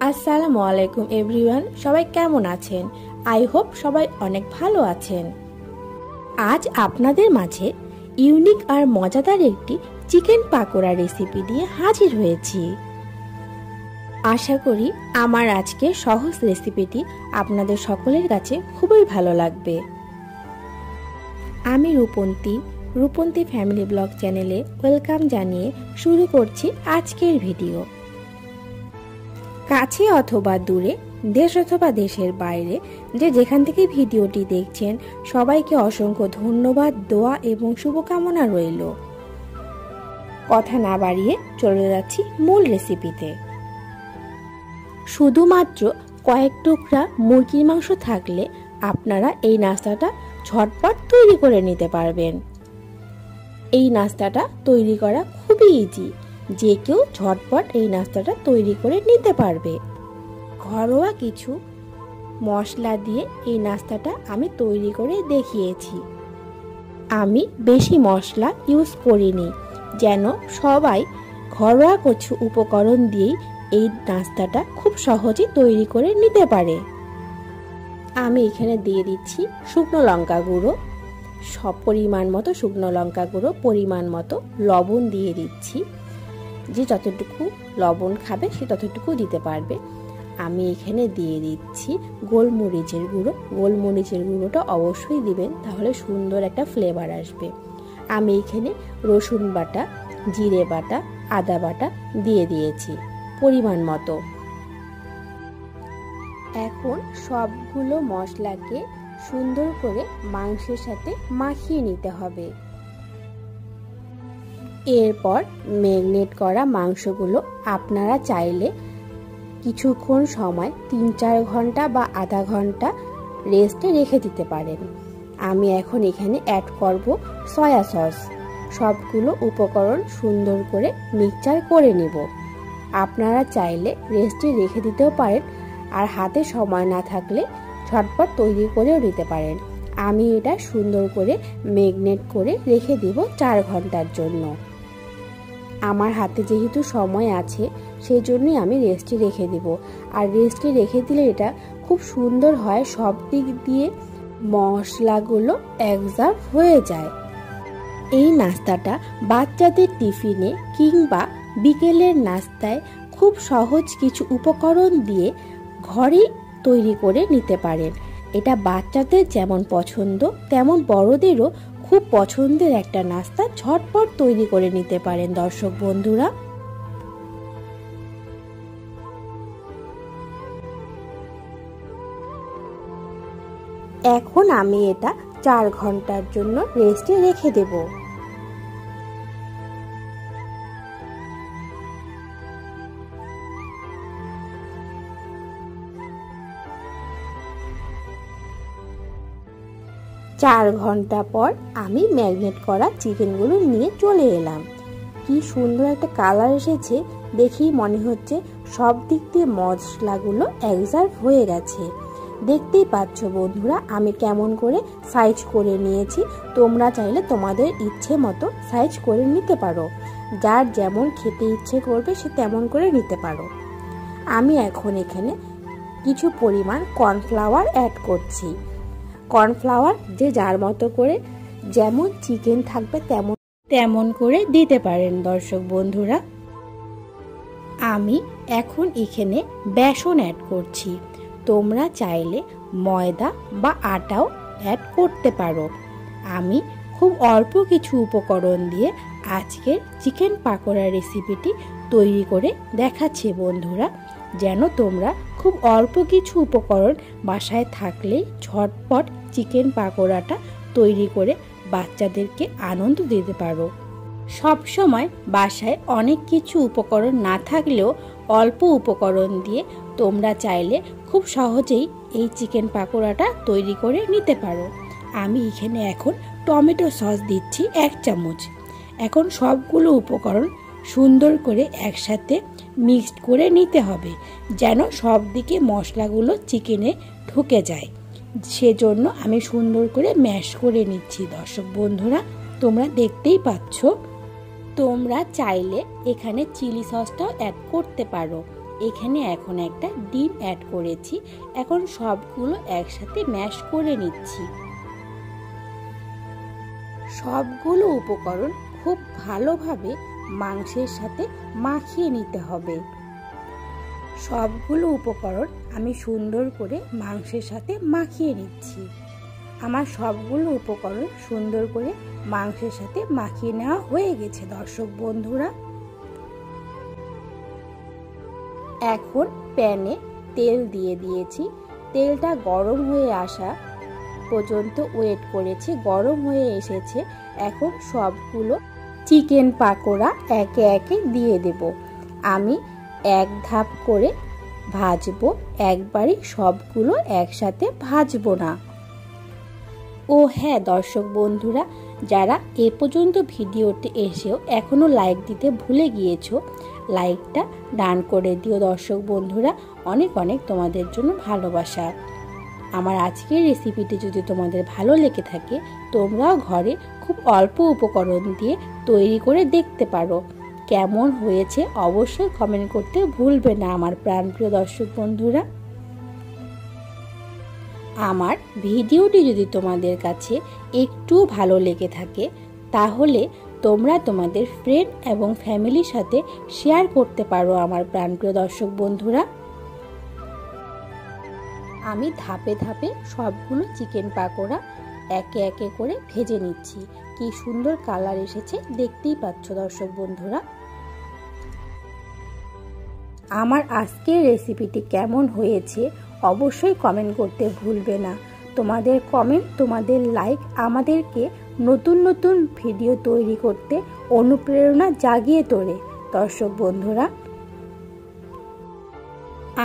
আসসালামু আলাইকুম এভরিওয়ান, সবাই কেমন আছেন? আই হোপ সবাই অনেক ভালো আছেন। আজ আপনাদের মাঝে ইউনিক আর মজাদার একটি চিকেন পাকোড়া রেসিপি নিয়ে হাজির হয়েছি। আশা করি আমার আজকের সহজ রেসিপিটি আপনাদের সকলের কাছে খুবই ভালো লাগবে। আমি রূপন্তী ফ্যামিলি ব্লগ চ্যানেলে ওয়েলকাম জানিয়ে শুরু করছি আজকের ভিডিও। কাছে অথবা দূরে, দেশ অথবা দেশের বাইরে যে যেখান থেকে ভিডিওটি দেখছেন, সবাইকে অসংখ্য ধন্যবাদ, দোয়া এবং শুভকামনা রইল। কথা না বাড়িয়ে চলে যাচ্ছি মূল রেসিপিতে। শুধুমাত্র কয়েক টুকরা মুরগির মাংস থাকলে আপনারা এই নাস্তাটা ঝটপট তৈরি করে নিতে পারবেন। এই নাস্তাটা তৈরি করা খুবই ইজি, যে কেউ ঝটপট এই নাস্তাটা তৈরি করে নিতে পারবে। ঘরোয়া কিছু মশলা দিয়ে এই নাস্তাটা আমি তৈরি করে দেখিয়েছি। আমি বেশি মশলা ইউজ করিনি, যেন সবাই ঘরোয়া কিছু উপকরণ দিয়েই এই নাস্তাটা খুব সহজে তৈরি করে নিতে পারে। আমি এখানে দিয়ে দিচ্ছি শুকনো লঙ্কা গুঁড়ো, সব পরিমাণ মতো শুকনো লঙ্কা গুঁড়ো, পরিমাণ মতো লবণ দিয়ে দিচ্ছি। যে যতটুকু লবণ খাবে সে ততটুকু দিতে পারবে। আমি এখানে দিয়ে দিচ্ছি গোলমরিচের গুঁড়ো। গোলমরিচের গুঁড়োটা অবশ্যই দিবেন, তাহলে সুন্দর একটা ফ্লেভার আসবে। আমি এখানে রসুন বাটা, জিরে বাটা, আদা বাটা দিয়ে দিয়েছি পরিমাণ মতো। এখন সবগুলো মশলাকে সুন্দর করে মাংসের সাথে মাখিয়ে নিতে হবে। এরপর ম্যারিনেট করা মাংসগুলো আপনারা চাইলে কিছুক্ষণ সময় ৩-৪ ঘন্টা বা আধা ঘন্টা রেস্টে রেখে দিতে পারেন। আমি এখন এখানে অ্যাড করব সয়া সস। সবগুলো উপকরণ সুন্দর করে মিক্সচার করে নেব। আপনারা চাইলে রেস্টে রেখে দিতেও পারেন, আর হাতে সময় না থাকলে ঝটপট তৈরি করেও নিতে পারেন। আমি এটা সুন্দর করে ম্যারিনেট করে রেখে দেব ৪ ঘন্টার জন্য। আমার হাতে যেহেতু সময় আছে, সেই জন্যই আমি রেস্টে রেখে দেব। আর রেস্টে রেখে দিলে এটা খুব সুন্দর হয়, সব দিক দিয়ে মশলাগুলো অ্যাবজর্ব হয়ে যায়। এই নাস্তাটা বাচ্চাদের টিফিনে কিংবা বিকেলের নাস্তায় খুব সহজ কিছু উপকরণ দিয়ে ঘরেই তৈরি করে নিতে পারেন। এটা বাচ্চাদের যেমন পছন্দ, তেমন বড়দেরও খুব পছন্দের একটা নাস্তা। ঝটপট তৈরি করে নিতে পারেন দর্শক বন্ধুরা। এখন আমি এটা ৪ ঘন্টার জন্য রেস্টে রেখে দেব। চার ঘন্টা পর আমি ম্যারিনেট করা চিকেনগুলো নিয়ে চলে এলাম। কি সুন্দর একটা কালার এসেছে, দেখেই মনে হচ্ছে সব দিক দিয়ে মশলাগুলো অ্যাবজর্ব হয়ে গেছে। দেখতেই পাচ্ছ বন্ধুরা আমি কেমন করে সাইজ করে নিয়েছি। তোমরা চাইলে তোমাদের ইচ্ছে মতো সাইজ করে নিতে পারো, যার যেমন খেতে ইচ্ছে করবে সে তেমন করে নিতে পারো। আমি এখন এখানে কিছু পরিমাণ কর্নফ্লাওয়ার অ্যাড করছি। কর্নফ্লাওয়ার যে যার মতো করে যেমন চিকেন থাকবে তেমন করে দিতে পারেন দর্শক বন্ধুরা। আমি এখন এখানে বেসন অ্যাড করছি। তোমরা চাইলে ময়দা বা আটাও অ্যাড করতে পারো। আমি খুব অল্প কিছু উপকরণ দিয়ে আজকের চিকেন পাকোড়া রেসিপিটি তৈরি করে দেখাচ্ছি বন্ধুরা, যেন তোমরা খুব অল্প কিছু উপকরণ বাসায় থাকলেই ঝটপট চিকেন পাকোড়াটা তৈরি করে বাচ্চাদেরকে আনন্দ দিতে পারো। সব সময় বাসায় অনেক কিছু উপকরণ না থাকলেও অল্প উপকরণ দিয়ে তোমরা চাইলে খুব সহজেই এই চিকেন পাকোড়াটা তৈরি করে নিতে পারো। আমি এখানে এখন টমেটো সস দিচ্ছি 1 চামচ। এখন সবগুলো উপকরণ সুন্দর করে একসাথে মিক্সড করে নিতে হবে, যেন সব দিকে মশলাগুলো চিকেনে ঢুকে যায়। সেজন্য আমি সুন্দর করে ম্যাশ করে নিচ্ছি দর্শক বন্ধুরা, তোমরা দেখতেই পাচ্ছ। তোমরা চাইলে এখানে চিলি সসটাও অ্যাড করতে পারো। এখানে এখন একটা ডিম অ্যাড করেছি। এখন সবগুলো একসাথে ম্যাশ করে নিচ্ছি। সবগুলো উপকরণ খুব ভালোভাবে মাংসের সাথে মাখিয়ে নিতে হবে। সবগুলো উপকরণ আমি সুন্দর করে মাংসের সাথে মাখিয়ে নিচ্ছি। আমার সবগুলো উপকরণ সুন্দর করে মাংসের সাথে মাখিয়ে নেওয়া হয়ে গেছে দর্শক বন্ধুরা। এখন প্যানে তেল দিয়ে দিয়েছি। তেলটা গরম হয়ে আসা পর্যন্ত ওয়েট করেছি। গরম হয়ে এসেছে। এখন সবগুলো চিকেন পাকোড়া একে একে দিয়ে দেব। আমি এক ধাপ করে ভাজবো, একবারই সবগুলো একসাথে ভাজবো না। ও হ্যাঁ দর্শক বন্ধুরা, যারা এ পর্যন্ত ভিডিওতে এসেও এখনো লাইক দিতে ভুলে গিয়েছো, লাইকটা ডান করে দিও দর্শক বন্ধুরা। অনেক অনেক তোমাদের জন্য ভালোবাসা। আমার আজকের রেসিপিটি যদি তোমাদের ভালো লেগে থাকে, তোমরাও ঘরে খুব অল্প উপকরণ দিয়ে তৈরি করে দেখতে পারো। কেমন হয়েছে অবশ্যই কমেন্ট করতে ভুলবে না আমার প্রাণপ্রিয় দর্শক বন্ধুরা। আমার ভিডিওটি যদি তোমাদের কাছে একটু ভালো লেগে থাকে, তাহলে তোমরা তোমাদের ফ্রেন্ড এবং ফ্যামিলির সাথে শেয়ার করতে পারো আমার প্রাণপ্রিয় দর্শক বন্ধুরা। আমি ধাপে ধাপে সবগুলো চিকেন পাকোড়া একে একে করে ভেজে নিচ্ছি। কি সুন্দর কালার এসেছে দেখতেই পাচ্ছ দর্শক বন্ধুরা। আমার আজকের রেসিপিটি কেমন হয়েছে অবশ্যই কমেন্ট করতে ভুলবে না। তোমাদের কমেন্ট, তোমাদের লাইক আমাদেরকে নতুন নতুন ভিডিও তৈরি করতে অনুপ্রেরণা জাগিয়ে তোলে দর্শক বন্ধুরা।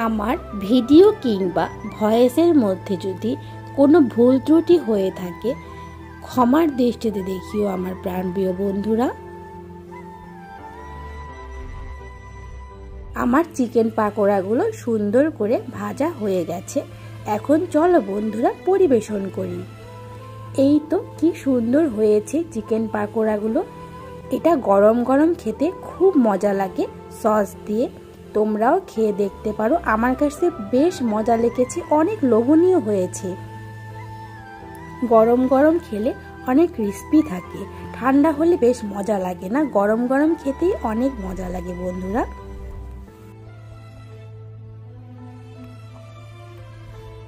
আমার ভিডিও কিংবা ভয়েসের মধ্যে যদি কোনো ভুল ত্রুটি হয়ে থাকে, ক্ষমার দৃষ্টিতে দেখিও আমার প্রাণপ্রিয় বন্ধুরা। আমার চিকেন পাকোড়াগুলো সুন্দর করে ভাজা হয়ে গেছে। এখন চলো বন্ধুরা পরিবেশন করি। এই তো কি সুন্দর হয়েছে চিকেন পাকোড়াগুলো। এটা গরম গরম খেতে খুব মজা লাগে সস দিয়ে। তোমরাও খেয়ে দেখতে পারো। আমার কাছে বেশ মজা লেগেছে, অনেক লোভনীয় হয়েছে। গরম গরম খেলে অনেক ক্রিস্পি থাকে, ঠান্ডা হলে বেশ মজা লাগে না। গরম গরম খেতেই অনেক মজা লাগে বন্ধুরা।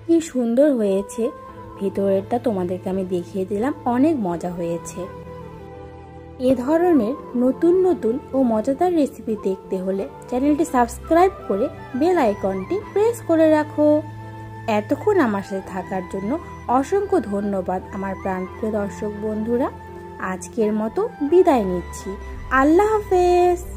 কি সুন্দর হয়েছে, ভিতরেরটা তোমাদেরকে আমি দেখিয়ে দিলাম, অনেক মজা হয়েছে। এ ধরনের নতুন নতুন ও মজাদার রেসিপি দেখতে হলে চ্যানেলটি সাবস্ক্রাইব করে বেল আইকনটি প্রেস করে রাখো। এতক্ষণ আমার সাথে থাকার জন্য অসংখ্য ধন্যবাদ আমার প্রাণপ্রিয় দর্শক বন্ধুরা। আজকের মতো বিদায় নিচ্ছি। আল্লাহ হাফেজ।